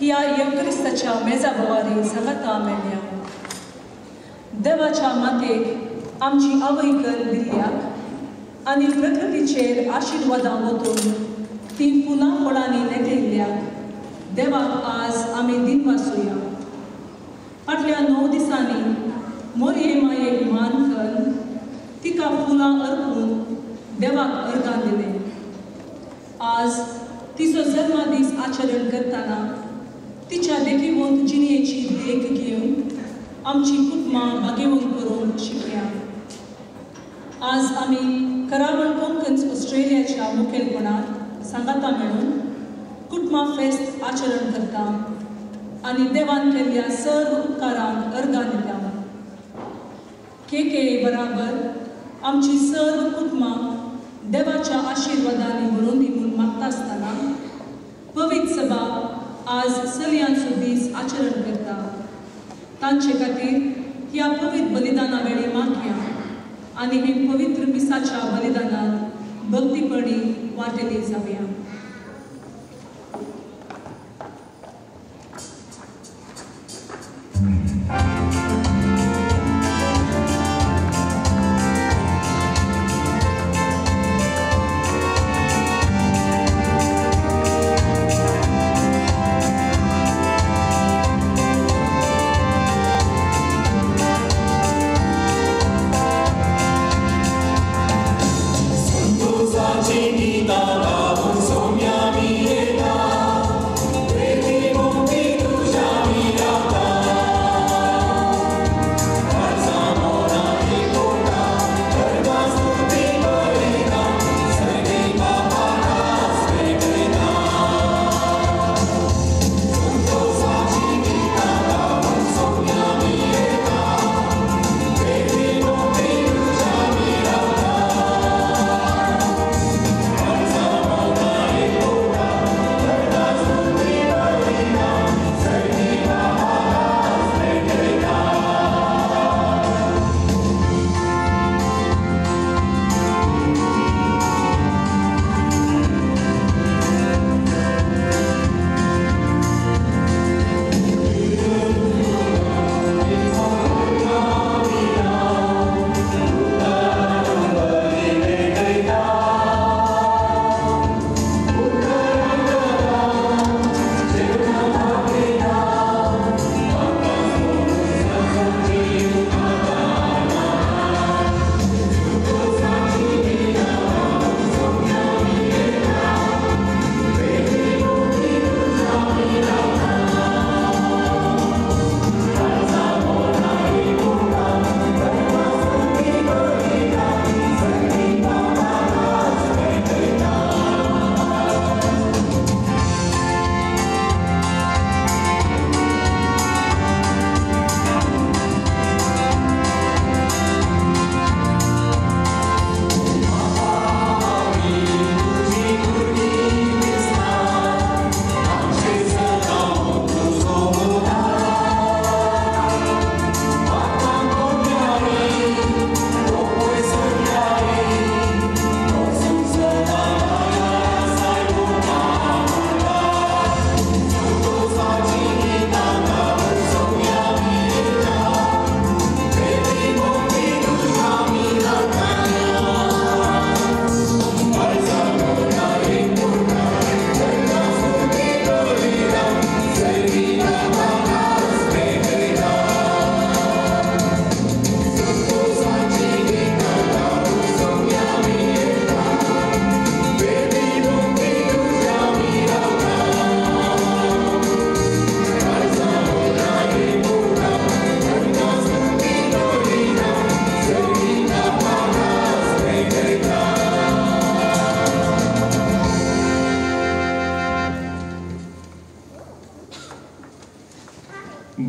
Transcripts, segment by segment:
ह्या येवक्रिस्ताच्या मेजाभोवारी सांगाता मेळ्ळ्या. देवाच्या मातेक आमची आवयकर दिल्ल्याक आनी प्रकृतीचेर आशिर्वादां वतून ती फुलां फळांनी नेतिल्ल्याक देवाक आज आमी दिनवासुया. फाटल्या 9 दिसांनी मोरये मायेक मान करून तिका फुलां अर्पून देवाक अर्गां दिलें. आज तिचो जल्मादीस आचरण करतना तिच्या देखीवंत जिणेची देख घेवन आमची कुटुंबां आगेवंत करूंक शिकल्या. आज आमी करावळ कोंकण ऑस्ट्रेलियाच्या मुखेलपणांत सांगाता मेळून कुटुंबा फेस्त आचरण करता आनी देवान केल्ल्या सर्व उपकारांक अर्गां दिता. के बराबर आमची सर्व कुटुंबां देवाच्या आशिर्वादांनी भरून दी म्हूण मागता आसतना पवित्र सभा आज चलयांचो दीस आचरण करता. तांचे खातीर ह्या पवित्र बलिदाना वेळी मागया आनी हे पवित्र मिसाच्या बलिदानांत भक्तीपणी वांटेली जावया.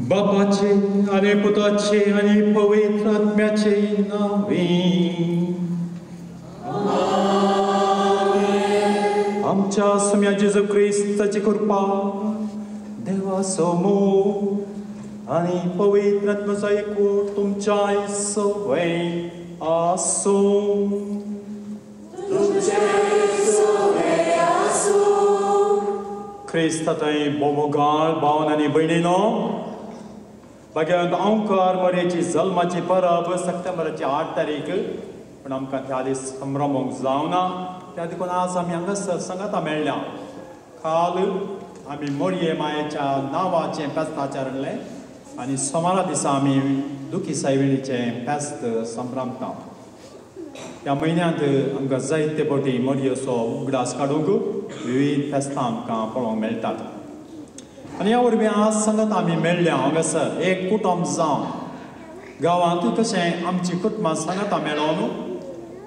बापाचे आणि पुताचे आणि पवित्र आत्म्याचे नावे आमच्या सम्या जेजू ख्रिस्ताची कृपा देवा समोर आणि पवित्र आत्म्याचा एकूण तुमच्या सवय आसो. ख्रिस्ताताई बोमोगाळ भावन आनी भयणीनो, भगवंत ओंकार मरेची जल्माची परब सप्टेंबराची 8 तारीख पण आमकां त्या दीस संभ्रमोंक जावना. त्या देखून आज आमी हांगासर सांगाता मेळ्ळ्या. काल आमी मोरये मायेच्या नांवाचें फेस्त आचरलें आनी सोमारा दिसा आमी दुखी सायबिणीचें फेस्त संभ्रमता. ह्या म्हयन्यांत आमकां जायते फावटी मोरयेचो उगडास काडूंक विविध फेस्तां आमकां पळोवंक मेळटात. आनी ह्या वरवीं आज सांगत आमी मेळ्ळ्या हांगासर एक कुटुंब जावन गांवांत कशें आमची कुटुंबां सांगता मेळोन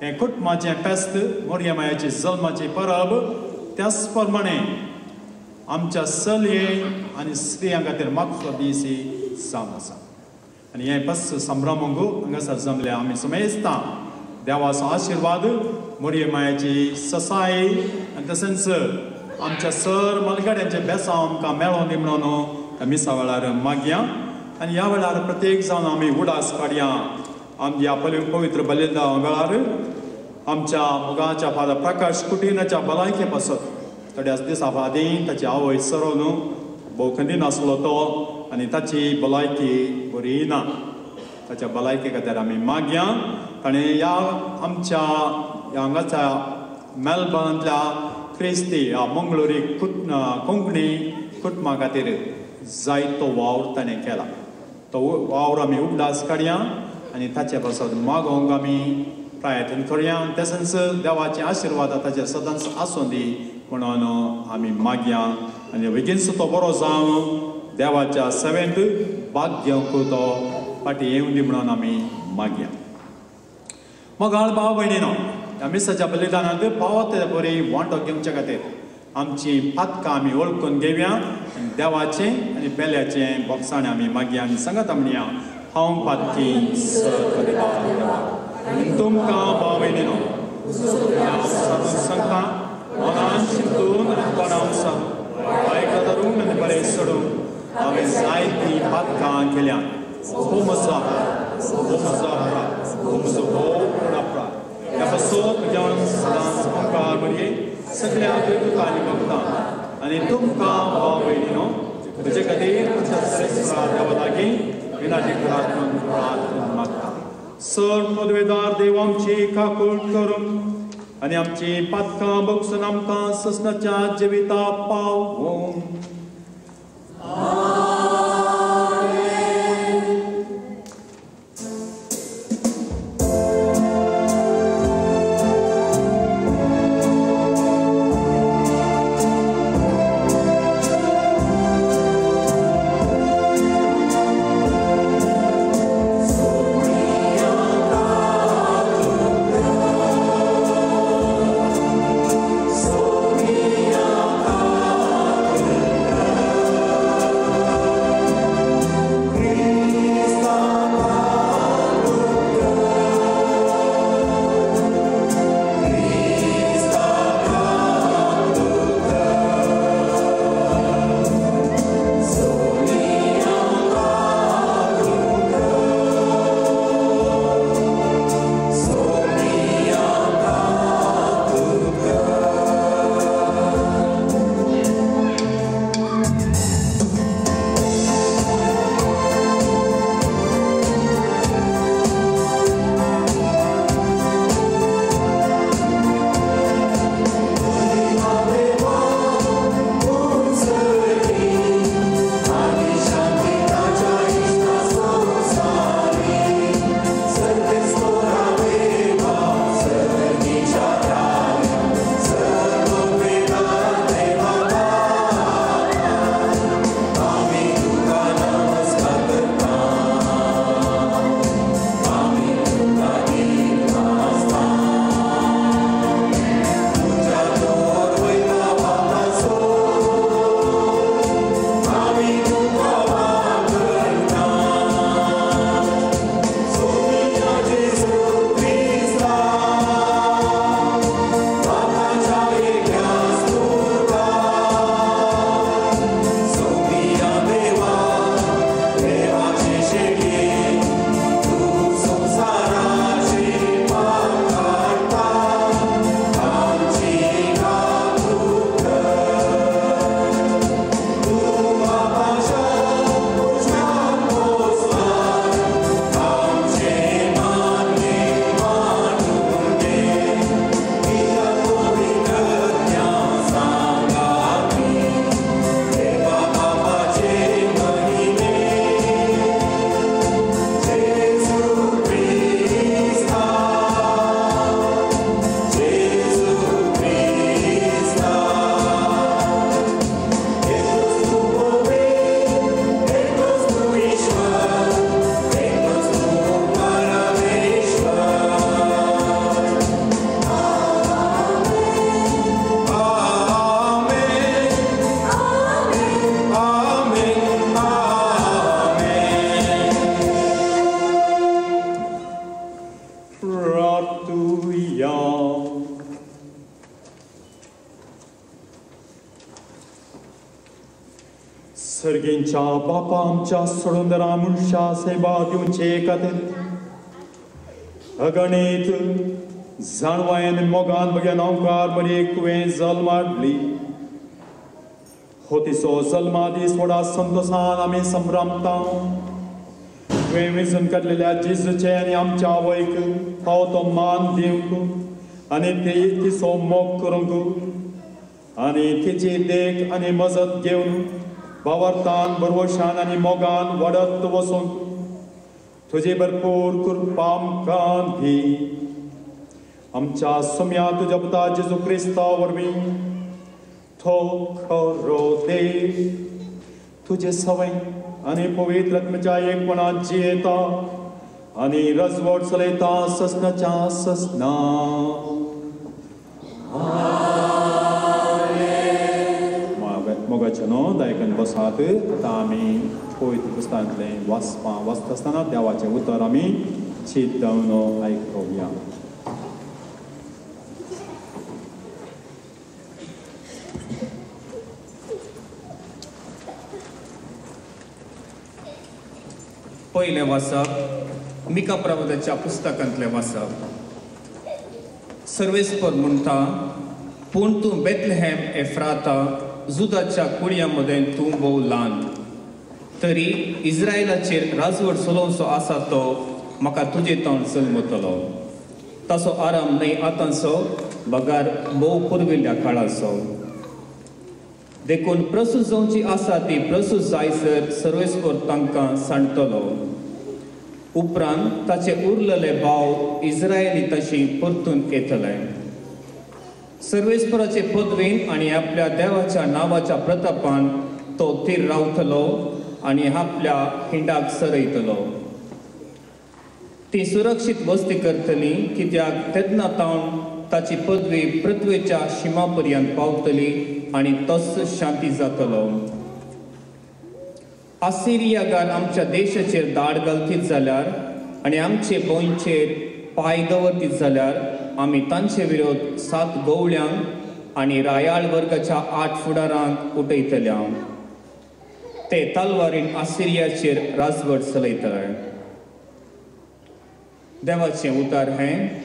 हें कुटुंबाचें फेस्त मोरये मायेची जल्माची परब त्याच प्रमाणे आमच्या चलये आनी स्त्रियां खातीर मागचो दीस जावन आसा. आनी हें फेस्त संभ्रमूंक हांगासर जमले आमी समेजता देवाचो आशिर्वाद मोरये मायेची ससाय आनी तशेंच आमच्या सर मलगड्यांचे बेसांव आमकां मेळोन दी म्हणून आमी ह्या वेळार मागया. आनी ह्या वेळार प्रत्येक जावन आमी उडास काडया. आमच्या पवित्र बलिदान वेळार आमच्या मोगाच्या फादर प्रकाश कुटीनाच्या भलायके पासत थोड्याच दिसा फादीं ताची आवय सरोन भोवखंडी नासलो तो आनी ताची भलायकी बरी ना. ताच्या भलायके खातीर आमी मागया. आनी ह्या आमच्या हांगाच्या मेलबर्नांतल्या क्रिस्ती ह्या मंगळुरी कोंकणी कुटुंबा खातीर जायतो वावर ताणें केला. तो वावर आमी उगडास काडया आनी ताचे पासत मागोवंक आमी प्रयत्न करया. तशेंच देवाचे आशिर्वाद ताचेर सदांच आसूं दी म्हणून आमी मागया. आनी बेगीनसो तो बरो जावन देवाच्या सेवेंत भाग घेवंक तो फाटीं येवं दी म्हणून आमी मागया. मोगाळ भाव भयणीनो, ह्या मिसाच्या बलिदानांत पावता ते बरी वांटो घेवचे खातीर आमची पातकां आमी वळखून घेवया आनी देवाचें आनी पेल्याचें बोगसाणें आमी मागया आनी सांगात म्हणया हांव पातकी तुमकां भाव भयणीनो सांगता मनान चिंतून आनी तोंडान सांगून वायट धरून आनी बरें सोडून हांवें जायतीं पातकां केल्यात. ह्या पासत जेवण सदांच ओंकार मरये सगळ्या दुखांनी भोगता आनी तुमकां भाव भयणीनो तुजे खातीर देवा लागीं विनाची प्रार्थना मागता. सर पदवेदार देव आमची काकूळ करून आनी आमची पातकां भोगसून आमकां ससनाच्या जिविता पावोवं. So सर्गींच्या बापा आमच्या सोडून मुळशा सेवा दिवचे खातीर अगणित जाणवायेन मोगान बघ्यान ओंकार मरेक तुवें जल्म हाडली होतिसो जल्मा दीस व्हडा संतोषान आमी संभ्रमता तुवें वेंचून काडलेल्या जेजूचे आनी आमच्या आवयक फावो तो मान दिवंक आनी तिचो मोग करूंक आनी तिची देख आनी मजत घेवन भावार्थान बरवशान आनी मोगान वाडत वचूंक तुझे भरपूर कृपा आमकां दी आमच्या सुम्या तुज्या पुता जेजू क्रिस्ता वरवीं तो खरो देव तुजे सवय आनी पवित्र आत्म्याच्या एकपणात जियेता आनी रजवट चलयता ससनाच्या ससना मोगाचे न्हू दायकन बसात आतां आमी पवित्र पुस्तकांतलें वाचता आसतना देवाचें उतर आमी चिंत जावन आयकुया. पयलें वाचप मिका प्रवादाच्या पुस्तकांतलें वाचप. सर्वेस्पर म्हणटा पूण तूं बेथलेहेम एफ्राता जुदाच्या कुळया मदें तूं भोव ल्हान तरी इस्रायलाचेर राजवट चलोवचो आसा तो म्हाका तुजे तोंड जल्मतलो ताचो आराम न्हय आतांचो बगार भोव पुर्विल्ल्या काळाचो देखून प्रसूत जावची आसा ती प्रसूत जायसर सर्वेस्पर तांकां सांडटलो उपरांत ताचे उरलेले भाव इस्रायली तशी परतून येतले सर्वेस्पराचे पदवेन आनी आपल्या देवाच्या नांवाच्या प्रतापान तो थीर रावतलो आनी आपल्या हिंडाक सरयतलो ती सुरक्षीत वस्ती करतली कित्याक तेन्ना तावन ताची पदवी पृथ्वेच्या शिमा पर्यंत पावतली आनी तोच शांती जातलो आसिरियागार आमच्या देशाचेर दाड घालतीत जाल्यार आनी आमचे गोंयचेर पाय दवरतीत जाल्यार आमी तांचे विरोध 7 गवळ्यांक आनी रायाळ वर्गाच्या 8 फुडारांक उठयतल्या ते तलवारीन आसिरियाचेर राजवट चलयतले देवाचें उतार हें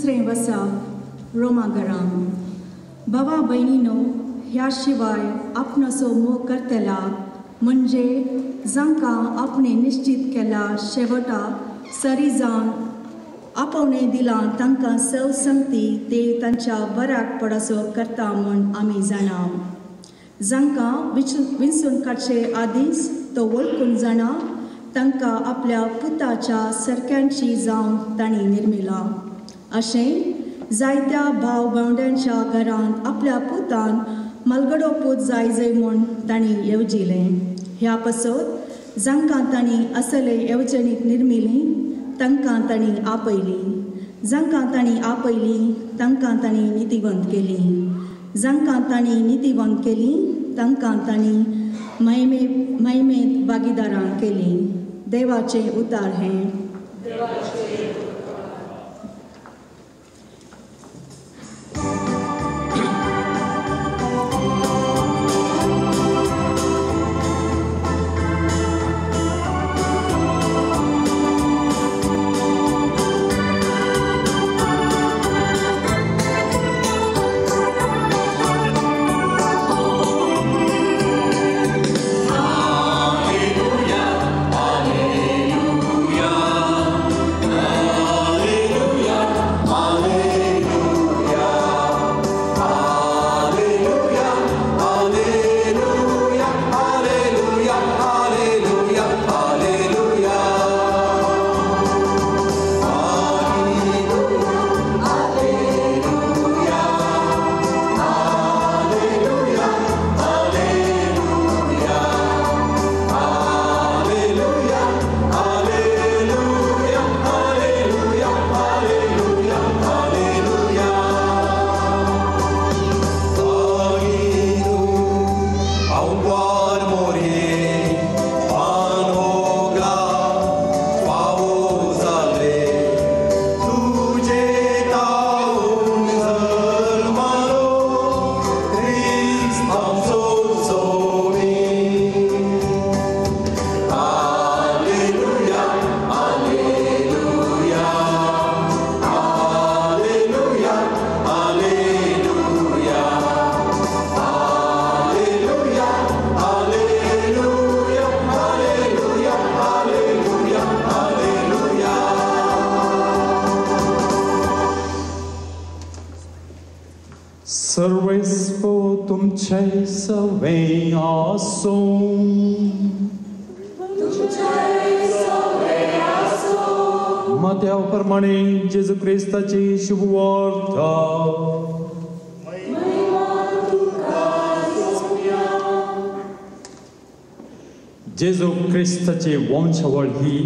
दुसरें वसा रोमागराम. भावा भयणीनो, ह्या शिवाय आपणाचो मोग करतला म्हणजे जांकां आपणे निश्चित केला शेवटा सरी जावन आपोवणें दिलां तांकां सव संगती ते तांच्या बऱ्याक पडासो करता म्हूण आमी जाणा. जांकां विंचून काडचे आदींच तो वळखून जाणा तांकां आपल्या पुताच्या सरक्यांची जावन तांणी निर्मिला. अशें जायत्या भाव भावंड्यांच्या घरांत आपल्या पुतान मलगडो पूत जाय म्हूण तांणी येवजिलें. ह्या पासत जांकां तांणी असले येवजणीक निर्मिलीं तांकां तांणी आपयलीं. जांकां तांणी आपयलीं तांकां तांणी नितीवंत केलीं. जांकां तांणी नितीवंत केलीं तांकां तांणी महिमेंत भागीदारां केलीं. देवाचें उतार हें. सर्वेस्व तुमचे सवे आसो. माथ्याप्रमाणे जेजू ख्रिस्ताची शुभवार्ता. जेजू ख्रिस्ताची वंशावळ ही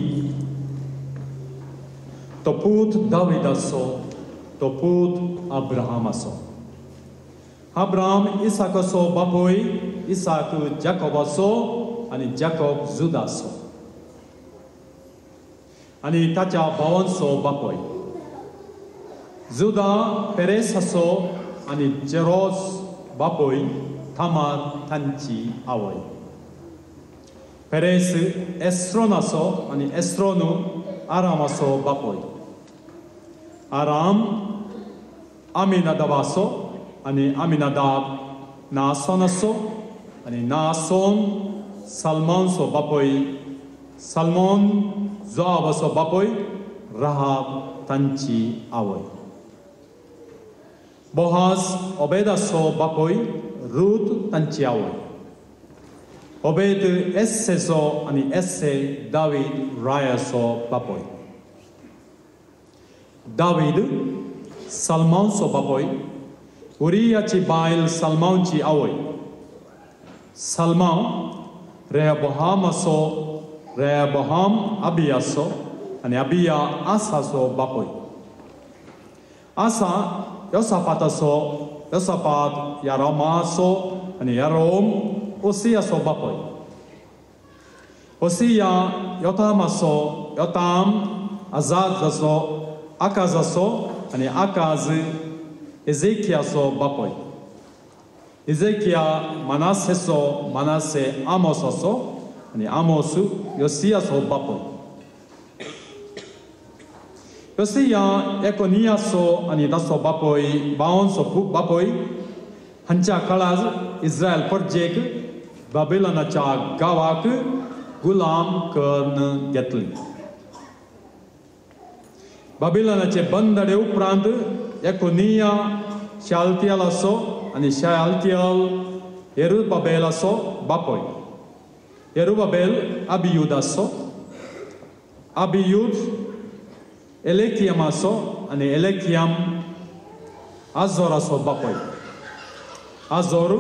तो पूत दाविदाचो, तो पूत अब्राहामाचो. अब्राहम इसाकाचो बापूय, इसाक जाकोबाचो आनी जाकोब जुदाचो आनी ताच्या भावांचो बापूय. जुदा पेरेसाचो आनी जेरोस बापूय थामार तांची आवय. पेरेस एस्रोनाचो आनी एस्रोन आरामाचो बापूय. आराम आमिनादाबाचो आनी आमिनादाब नासोनाचो आनी नासोन सलमोनाचो बापूय. सलमोन जोआबाचो बापूय, राहाब तांची आवय. बोहाज ओबेदाचो बापूय, रूत तांची आवय. ओबेद एस्सेचो आनी एस्से दावीद रायाचो बापूय. दावीद सलमोनाचो बापूय, उरियाची बायल सलमोनाची आवय. सलमोन रेहबोहामाचो, रेहबोहाम अबियाचो आनी अबिया आसाचो बापूय. आसा योसापाताचो, योसापात यारोमाचो आनी यारोम ओसियाचो बापूय. ओसिया योतामाचो, योताम आजाजाचो, आकाजाचो आनी आकाज एजेकियाचो बापूय. एजेकिया मनासेचो, मनासे आमोसाचो आनी आमोस योसियाचो बापूय. रसिया एकोनियासो आनी ताचो बापोय बावनसो खूब बापोय हांच्या काळार इस्रायल परजेक बाबिलोनाच्या गांवाक गुलाम करून घेतले. बाबिलोनाचे बंदडे उपरांत एकोनिया शाल्तियेलाचो आनी शाल्तियल येरुबाबेलाचो बापोय. येरुबाबेल अबियूदाचो, अबियूद एलेकियमाचो आनी एलेकियम आजोराचो बापोय. आजोर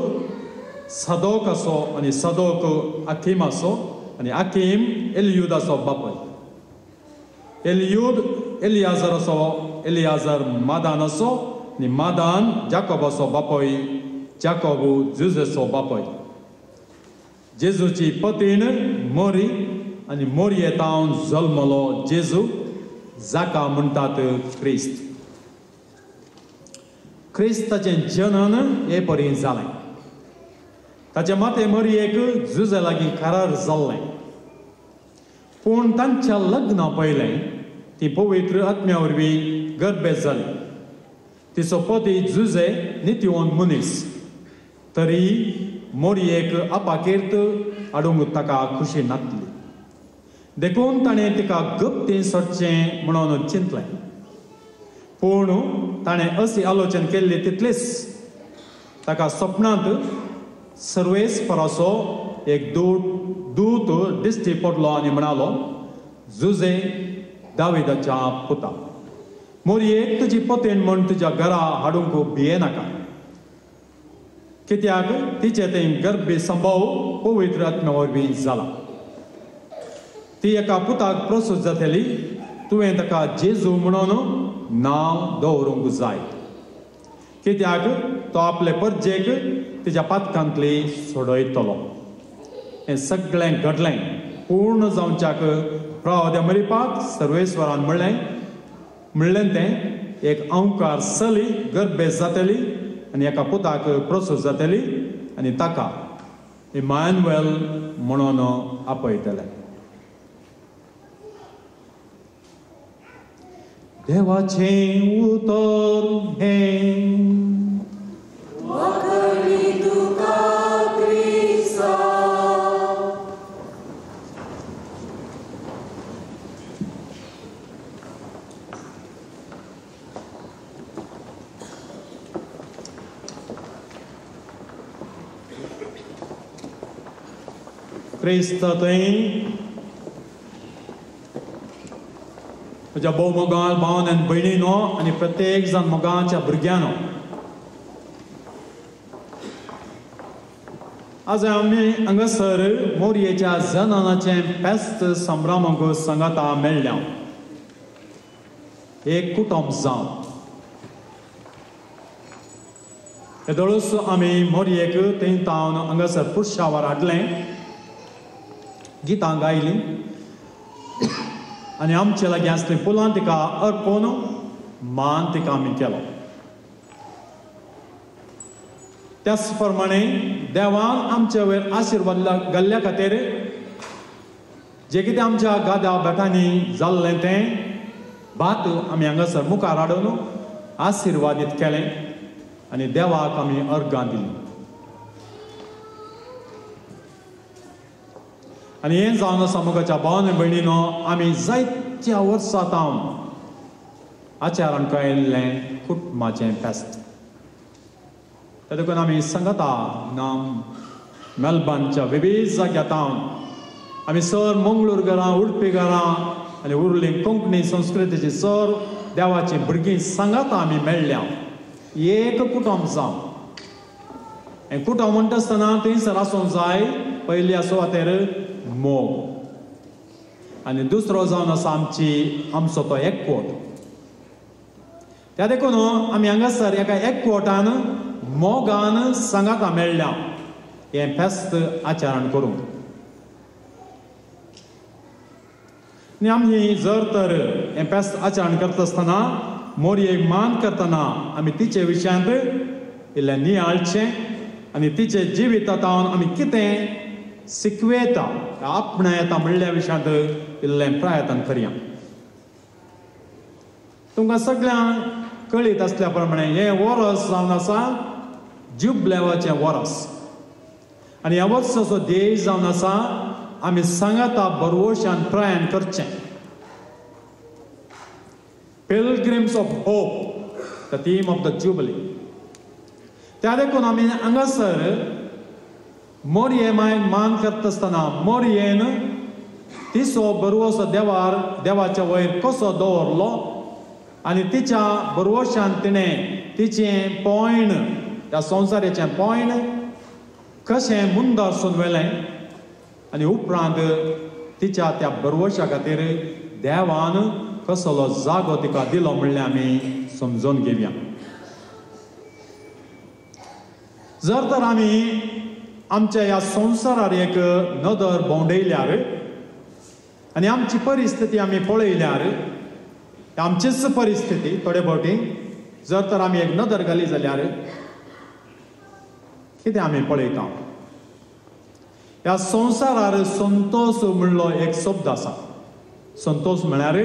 सदोकाचो आनी सदोक अकिमाचो आनी अकीम एलियूदाचो बापोय. एलियूद एलियाजराचो, एलियाजर मादानाचो आनी मादान जाकोबाचो बापोय. जाकोबू जुजेचो बापोय. जेजूची पतीण मोरी आनी मोरयेतावन जल्मलो जेजू जाका म्हणटात क्रिस्त. क्रिस्ताचें जनन हे परी जालें. ताचे माते मोरयेक जुजे लागीं करार जाल्लें. पूण तांच्या लग्ना पयलें ती पवित्र आत्म्या वरवीं गर्भेत जाली. तिचो पती जुजे नित्यवंत मनीस. तरी मोरयेक अपाकिर्त हाडूंक ताका खुशी नासली. देखून ताणें तिका गप्तीन सोडचें म्हणून चिंतलें. पूण ताणें अशी आलोचना केल्ली तितलीच ताका सपनांत सर्वेस्पराचो एक दूत दिश्टी पडलो आनी म्हणालो, जुजे दाविदाच्या पुता, मोरयेक तुजी पतीण म्हूण तुज्या घरा हाडूंक भियेनाका. कित्याक तिचे थंय गर्भी संभव पवित्र आत्म्या वरवीं जाला. ती एका पुताक प्रसूत जातली. तुवें ताका जेजू म्हणून नांव दवरूंक जाय. कित्याक तो आपले परजेक तिच्या पातकांतली सोडयतलो. हें सगळें घडलें पूर्ण जावच्याक प्रवाद्या मरिपाक सर्वेस्वरान म्हणलें तें एक अंकार सली गर्भेत जातली आनी एका पुताक प्रसूत जातली आनी ताका इमानुएल म्हणून आपयतले. देवाचें उतर हें क्रिस्त थंय म्हज्या भोव मोगाळ भावन आनी भयणीनो आनी प्रत्येक जाण मोगाळच्या भुरग्यानो, आज आमी हांगासर मोरयेच्या जननाचें फेस्त संभ्रमांक सांगाता मेळ्ळ्या. एक कुटुंब जावन येदोळूच आमी मोरयेक थंय तावन हांगासर पुरशावर हाडलें, गितां गायलीं आनी आमचे लागीं आसलीं फुलां तिका अर्पून मान तिका आमी केलो. त्याच प्रमाणे देवान आमचे वयर आशिर्वाद घाल्ल्या खातीर जें कितें आमच्या गाद्या बेठांनी जाल्लें तें भात आमी हांगासर मुखार हाडून आशिर्वादीत केलें आनी देवाक आमी अर्गां दिलीं. आनी हें जावन आसा मोगाच्या भावांनी भयणीनो, आमी जायत्या वर्सां तावन आचारान कळिल्लें कुटुंबाचें फेस्त. ते देखून आमी सांगता मेलबर्नच्या विविध जाग्यातावन आमी सर मंगळूर घरां, उडपी घरां आनी उरली कोंकणी संस्कृतीची सर देवाची भुरगीं सांगाता आमी मेळ्ळ्या एक कुटुंब जावन. हें कुटुंब म्हणटा आसतना थंयसर आसूंक जाय पयली आसूं खातीर मोग आनी दुसरो जावन आसा आमचो तो एकवट. त्या देखून आमी हांगासर एका एकवटान मोगान सांगाता मेळ्ळ्या हें फेस्त आचरण करूंक. आनी आमी जर तर हें फेस्त आचरण करता आसतना मोरयेक मान करतना आमी तिचे विशयांत इल्लें नियाळचें आनी तिचे जिवितांत आमी कितें शिकवेता आपणायता म्हणल्या विशयांत इल्लें प्रयत्न करया. तुमकां सगळ्यांक कळीत असल्या प्रमाणे हे वर्स जावन आसा जुबलेवाचें वर्स आनी ह्या वर्साचो ध्येय जावन आसा आमी सांगाता बरवशान प्रयाण करचें. Pilgrims of hope, the theme of the jubilee. त्या देखून आमी हांगासर मोरये मान करता आसतना मोरयेन तिसो बरवसो देवाच्या वयर कसो दवरलो आनी तिच्या बरवशान तिणें तिचें पॉयण, त्या संवसाराचें पॉयण कशें मुंदारसून व्हेलें आनी उपरांत तिच्या त्या बरवशा खातीर देवान कसलो जागो तिका दिलो म्हणलें आमी समजून घेवया. जर तर आमी आमच्या ह्या संवसारार एक नदर भोंवडयल्यार आनी आमची परिस्थिती आमी पळयल्यार आमचीच परिस्थिती थोडे फावटी जर तर आमी एक नदर घाली जाल्यार कितें आमी पळयता. ह्या संवसारार संतोष म्हणलो एक शब्द आसा. संतोष म्हळ्यार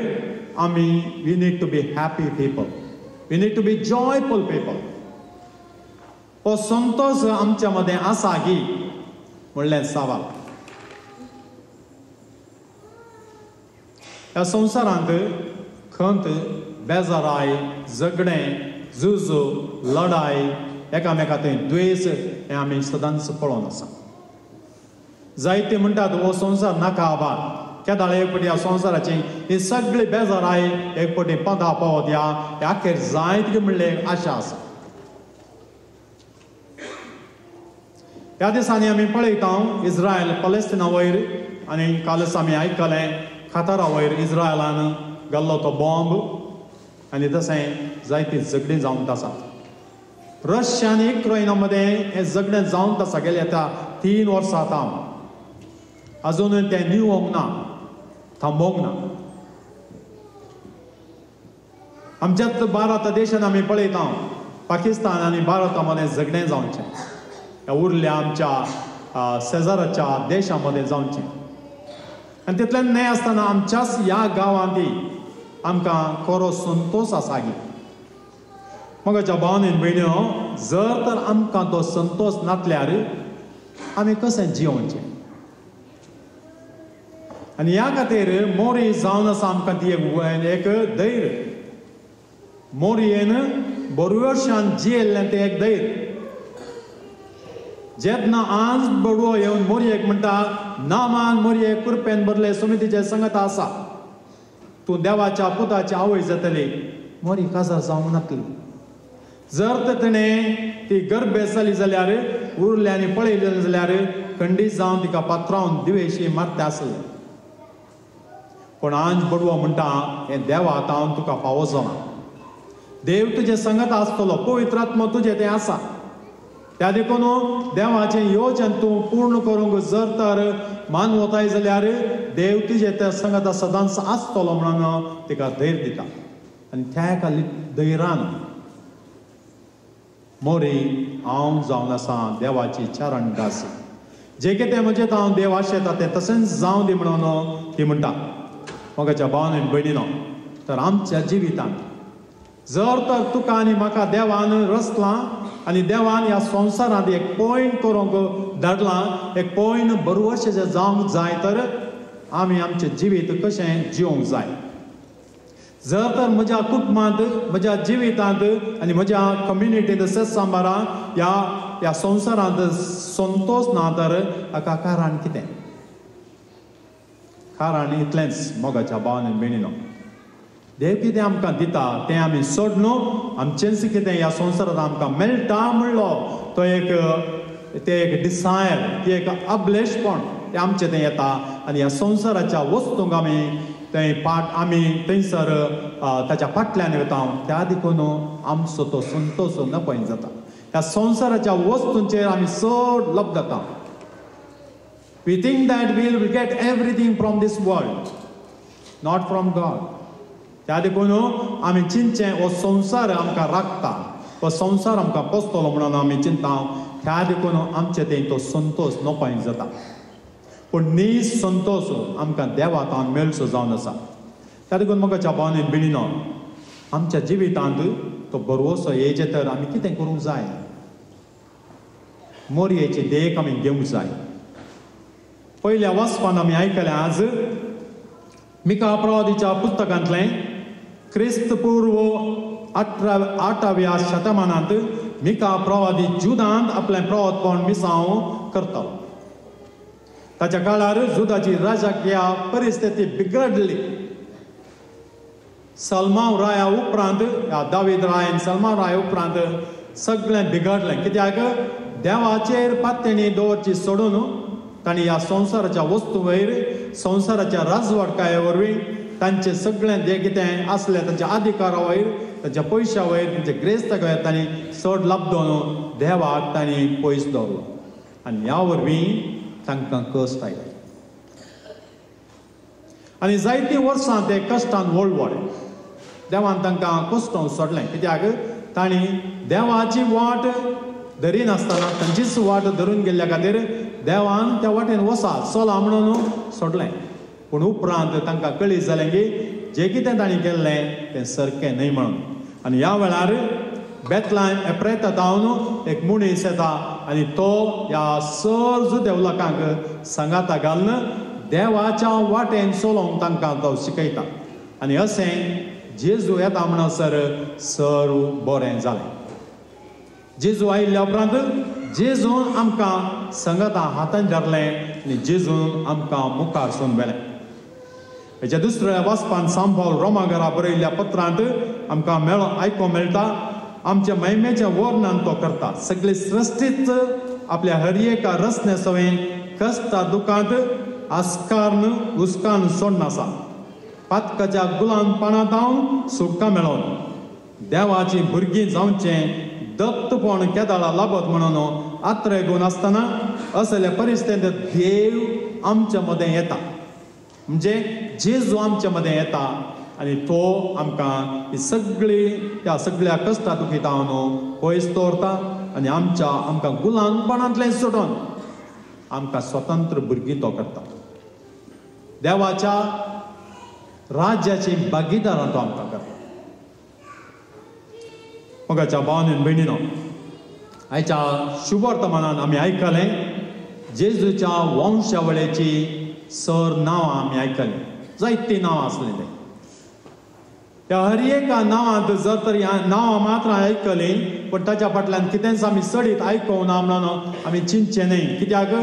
आमी we need to be happy people, we need to be joyful people. हो संतोष आमच्या मदें आसा की म्हणलें सवाल. ह्या संवसारांत खंत बेजाराय, झगडें, झूज, लढाय, एकामेकांत द्वेस हें आमी सदांच पळोवन आसा. जायते म्हणटात हो संवसार नाका आबा, केदाळ एक फावटी ह्या संवसाराची ही सगळी बेजाराय एक फावटी पंदा पावत या आखेर जायत म्हणले आशा आसा. ह्या दिसांनी आमी पळयता इस्रायल पॅलेस्टिना वयर आनी कालच आमी आयकलें खातारा वयर इस्रायलान घाल्लो तो बॉम्ब आनी तशें जायती झगडीं जावंक आसात. रशिया आनी युक्रेना मदें हें झगडें जावंक आसा गेल्या त्या 3 वर्सां आतां. अजून तें निवोंक ना, थांबोवंक ना. आमच्याच भारत देशान आमी पळयता पाकिस्तान आनी भारता मदें झगडें जावचें, ह्या उरल्या आमच्या शेजाराच्या देशा मदें जावचें. आनी तितल्यान न्हय आसतना आमच्याच ह्या गांवांनी आमकां खरो संतोष आसा गी. मगाच्या भावनेन भयण्यो, जर तर आमकां तो संतोष नासल्यार आमी कशें जियोवचें. आनी ह्या खातीर मोरी जावन आसा आमकां ती एक धैर्य. मोरयेन बरवशान जियेल्लें तें एक धैर्य. जेन्ना आज बडवो येवन मोरयेक म्हणटा नामान मोरये कुरपेन भरले समितीचे संगत आसा, तूं देवाच्या पुताची आवय जातली, मोरी काजार जावंक नातली. जर तर तिणें ती गर्भेस जाली जाल्यार उरले आनी पळयलें जाल्यार खंडीत जावन तिका पात्रावन दिवेशी मारता आसलें. पूण आज बडवो म्हणटा हें देवा आतां हांव तुका फावो जावना. देव तुजे संगत आसतलो, पवित्र आत्मा तुजें तें आसा. त्या देखून देवाचें येवचें तूं पूर्ण करूंक जर तर मान वताय जाल्यार देव तुजे त्या संगत सदांच आसतलो म्हणून तिका धैर्य दिता. आनी त्या एका धैर्यान मोरी हांव जावन आसा देवाची चरण दास. जे कितें म्हणजे हांव देव आशेता तें तशेंच जावं दी म्हणून ती म्हणटा. मोगाच्या भावान भयणीनो, तर आमच्या जिवितांत जर तर तुका आनी म्हाका देवान रचलां आनी देवान ह्या संवसारांत एक पॉयंट करूंक धाडलां, एक पॉयंट बरवशेचें जावंक जाय, तर आमी आमचें जिवीत कशें जिवंक जाय. जर तर म्हज्या कुटुंबांत, म्हज्या जिवितांत आनी म्हज्या कम्युनिटींत सांबारा ह्या संवसारांत संतोष ना, तर हाका कारण कितें? कारण इतलेंच मोगाच्या भावान भयणीनो, देव कितें आमकां दिता तें आमी सोडनो. आमचेंच कितें ह्या संवसारांत आमकां मेळटा म्हणलो तो एक डिसायर, ती एक अबलेशपण तें आमचें तें येता. आनी ह्या संवसाराच्या वस्तूंक आमी आमी थंयसर ताच्या फाटल्यान वता, त्या देखून आमचो तो संतोष नपय जाता. ह्या संवसाराच्या वस्तूंचेर आमी चड लब जाता. We think that we will get everything from this world, not from God. त्या देखून आमी चिंतचें हो संवसार आमकां राखता, हो संवसार आमकां पोसतलो म्हणून आमी चिंता. त्या देखून आमचे थंय तो संतोष नपय जाता. पूण संतोष आमकां देवातान मेळचो जावन आसा. त्या देखून मोगाच्या भावनेन भयणीनो, आमच्या जिवितांत तो बरोसो येचे तर आमी कितें करूंक जाय? मोरयेची देख आमी घेवंक जाय. पयल्या वाचपान आमी आयकलें आज मिका प्रवादीच्या पुस्तकांतलें क्रिस्त पूर्व 8व्या शतमानांत मिका प्रवादी जुदांत आपलें प्रवतपण मिसांव करता. ताच्या काळार जुदाची राजकीय परिस्थिती बिगडली. सलमान राया उपरांत दावीद रायन सलमान राय उपरांत सगळें बिगडलें. कित्याक देवाचेर पातळी दवरची सोडून तांणी ह्या संवसाराच्या वस्तू वयर संवसाराच्या राजवटकाये वरवीं तांचें सगळें जें कितें आसलें तांच्या अधिकारा वयर तांच्या पयशा वयर तांच्या ग्रेस्ताक वयर तांणी चड लाभ दोवन देवाक तांणी पयस दवरलो. आनी ह्या वरवीं तांकां कश्ट आयले. आनी जायतीं वर्सां ते कश्टान वळवळे. देवान तांकां कश्टांक सोडलें. कित्याक तांणी देवाची वाट धरिनासतना तांचीच वाट धरून गेल्ल्या खातीर देवान त्या वाटेन वसा चला म्हणून सोडलें. पूण उपरांत तांकां कळीत जालें की जें कितें तांणी केल्लें तें सारकें न्हय म्हणून. आनी ह्या वेळार बेतलायम एप्रेतांत एक मनीस येता आनी तो ह्या सर जुदेव लोकांक सांगाता घालून देवाच्या वाटेन चलोवंक तांकां तो शिकयता. आनी अशें जेजू येता म्हणसर सर बरें जालें. जेजू आयिल्ल्या उपरांत जेजून आमकां संगता हातान धरलें आनी जेजून आमकां मुखार सोन व्हेलें. हेच्या दुसऱ्या वाचपान सांत पावल रोमाघरा बरयल्ल्या पत्रांत आमकां आयकूंक मेळटा आमच्या महिमेच्या वर्णन तो करता. सगळे सृश्टीच आपल्या हर एका रचने सवें कश्टा दुखांत आस्कारन हुस्कान सोडनासा. पातकाच्या गुलामपणांत सुटका मेळोवन देवाची भुरगीं जावचें दत्तपण केदाळा लाभत म्हणून आत्रे घेवन आसतना असल्या परिस्थितींत देव आमच्या मदें येता. म्हणजे जेजू आमच्या मदें येता आनी तो आमकां ही ह्या सगळ्या कश्टा दुखितांवन पयस दवरता आनी आमकां गुलामपणांतलें सोडून आमकां स्वतंत्र भुरगीं तो करता. देवाच्या राज्याची भागीदार तो आमकां करता. मोगाच्या भावांनी भयणीनो, आयच्या शुभवर्तमानान आमी आयकलें जेजूच्या वंशावळेची सर नांवां आमी आयकलीं. जायतीं नांवां आसलीं तें. ह्या हर एका नांवांत जर तर ह्या नांवां मात्र आयकलीं पूण ताच्या फाटल्यान कितेंच आमी सडीत आयकूंक ना म्हणून आमी चिंतचें न्हय. कित्याक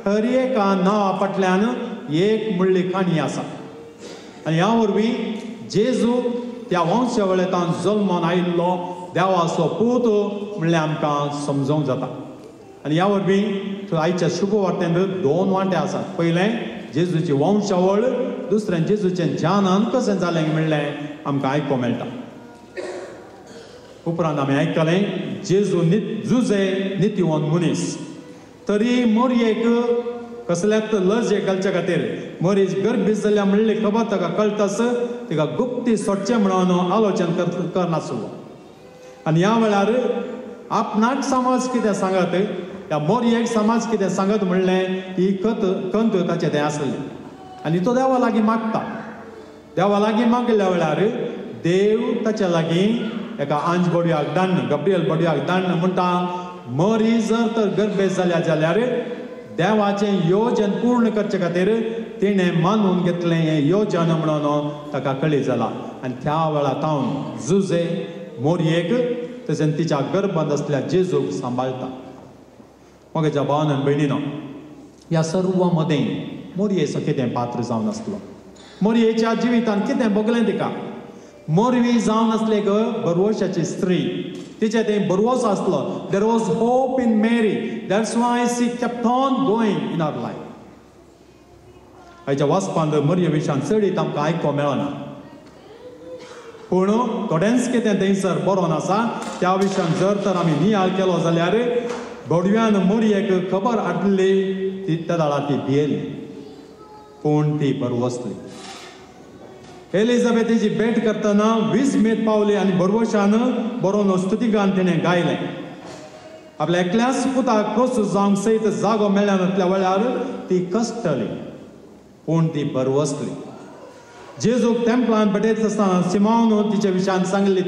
हर एका नांवा फाटल्यान एक म्हणली काणी आसा. आनी ह्या वरवीं जेजू त्या वंशावळेंतल्यान जल्मावन आयिल्लो देवाचो पूत म्हणलें आमकां समजूंक जाता. आनी ह्या वरवीं आयच्या शुभवार्तेंत 2 वांटे आसात. पयलें जेजूची वंशावळ, दुसरें जेजूचें ज्ञानान कशें जालें म्हणलें आमकां आयकूंक मेळटा. उपरांत आमी आयकलें जेजू जुजे नितीवन मनीस. तरी मोरयेक कसल्याच लज घालचे खातीर मोरीच गर्भीत जाल्या म्हणली खबर ताका कळटास तिका गुप्ती सोडचें म्हणून आलोचन करनासलो. आनी ह्या वेळार आपणाक समाज कितें सांगत त्या मोरयेक समाज कितें सांगत म्हणलें ही कंत ताचें तें आसलें. आनी तो देवा लागीं मागता. देवा लागीं मागल्या वेळार देव ताच्या लागीं एका आंज बडयाक धाडन गब्रियल बडयाक धाडन म्हणटा मोरी जर तर गर्भेत जाल्या जाल्यार देवाचें योजन पूर्ण करचे खातीर तिणें मानून घेतलें हें योजन म्हणून ताका कळीत जालां. आनी त्या वेळातावन जुजे मोरयेक तशें तिच्या गर्भांत आसल्या जेजूक सांबाळटा. म्हज्या भावान आनी भयणीनो, ह्या सर्व मदें मोरयेचो कितें पात्र जावन आसलो. मोरयेच्या जिवितांत कितें भोगलें तिका. मोरवी जावन आसली एक बरवशाची स्त्री. तिचे तें बरवस आसलो. There was hope in Mary. That's why she kept on going in our life. हाच्या वाचपांत मोरये विशयान चडीत आमकां आयकूंक मेळना. पूण थोडेंच कितें थंयसर बरोवन आसा त्या विशयान जर तर आमी नियाळ केलो जाल्यार बडव्यान मोरयेक खबर हाडली ती त्या दाळा ती भियेली पूण ती बरवसली. एलिझाबेथीची भेट करतना 20 मेत पावली आनी बरवशान बरोवन स्तुतिगान तिणें गायलें. आपल्या एकल्याच पुताक क्रोसूस जावंक सयत जागो मेळना त्या वेळार ती कश्टली पूण ती बरवसली. जेजूक तेंपलान भेटयत आसतना सिमोन तिच्या विशयान सांगले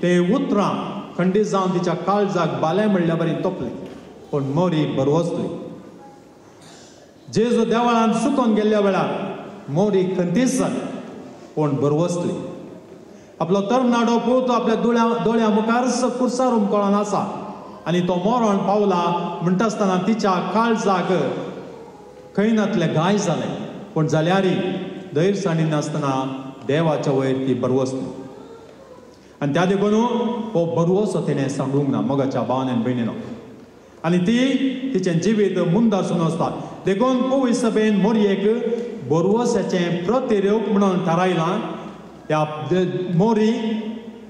ते उतरां खंडीत जावन तिच्या काळजाक बाले म्हणल्या बरी तोपले पण मोरी बरवसली. जेजू देवळान सुकोन गेल्ल्या वेळार मोरी खंतीस जाली पण बरवसली. आपलो तरणाटो पूत आपल्या दोळ्या मुखार कुर्सारूम कळोन आसा आनी तो मरण पावला म्हणटा आसतना तिच्या काळजाक खंय नातले गाय जाले पण जाल्यारय दैरसाणी नासतना देवाच्या वयर ती बरवसली. आनी त्या देखून हो बरवसो तिणें सांगूंक ना मोगाच्या भावान आनी भयणीनो. आनी ती तिचें जिवीत मुंदासून वचता देखून पवित्र सभेन मोरयेक बरवसाचें प्रतिरूप म्हणून थारायलां. ह्या मोरी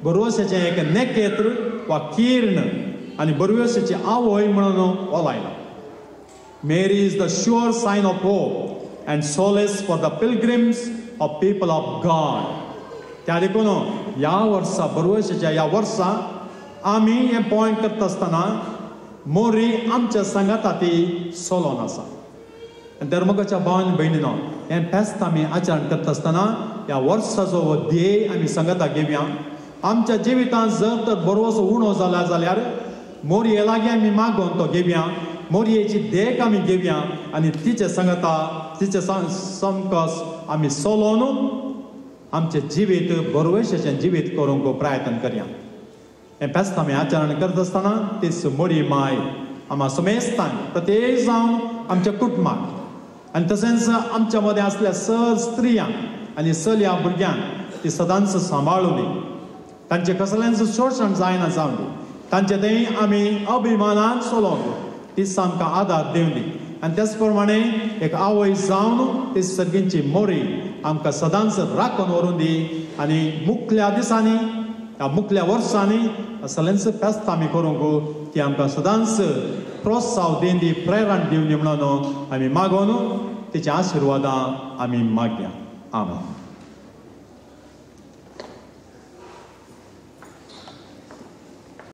बरवसाचें एक नेकेत्र वा किर्ण आनी बरवसाची आवय म्हणून ओलायला. Mary is the sure sign of hope and solace for the pilgrims of people of God. त्या देखून ह्या वर्सा बरवसाच्या ह्या वर्सा आमी हें पॉयंट करता आसतना मोरी आमच्या सांगाता ती सोलोन आसा. आनी धर्मकाच्या भावान भयणीनो हें फेस्त आमी आचरण करता आसतना ह्या वर्साचो हो ध्येय आमी सांगाता घेवया. आमच्या जिवितांत जर तर बरवसो उणो जाला जाल्यार मोरये लागीं आमी मागोवन तो घेवया. मोरयेची देख आमी घेवया आनी तिचे सांगाता तिचे समकस आमी सोलोन आमचें जिवीत बरवसाचें जिवीत करूंक प्रयत्न करया. हें फेस्त आमी आचरण करता आसतना तीच मोरी माय आम्हा समेस्तांक प्रत्येक जावन आमच्या कुटुंबाक आनी तशेंच आमच्या मदें आसल्या सर स्त्रियांक आनी चलया भुरग्यांक ती सदांच सांबाळून दी. तांचें कसलेंच शोशण जायना जावन दी. तांचे थंय आमी अभिमानान चलोवंक ती सामका आदार दिवन दी. आनी त्याच प्रमाणे एक आवय जावन ती सर्गींची मोरी आमकां सदांच राखून व्हरून दी. आनी मुखल्या दिसांनी ह्या मुखल्या वर्सांनी असलेंच फेस्त आमी करूंक ती आमकां सदांच प्रोत्साह दिवन दी प्रेरण दिवन दी म्हणून आमी मागोवन तिच्या आशिर्वादां आमी मागया. आमेन.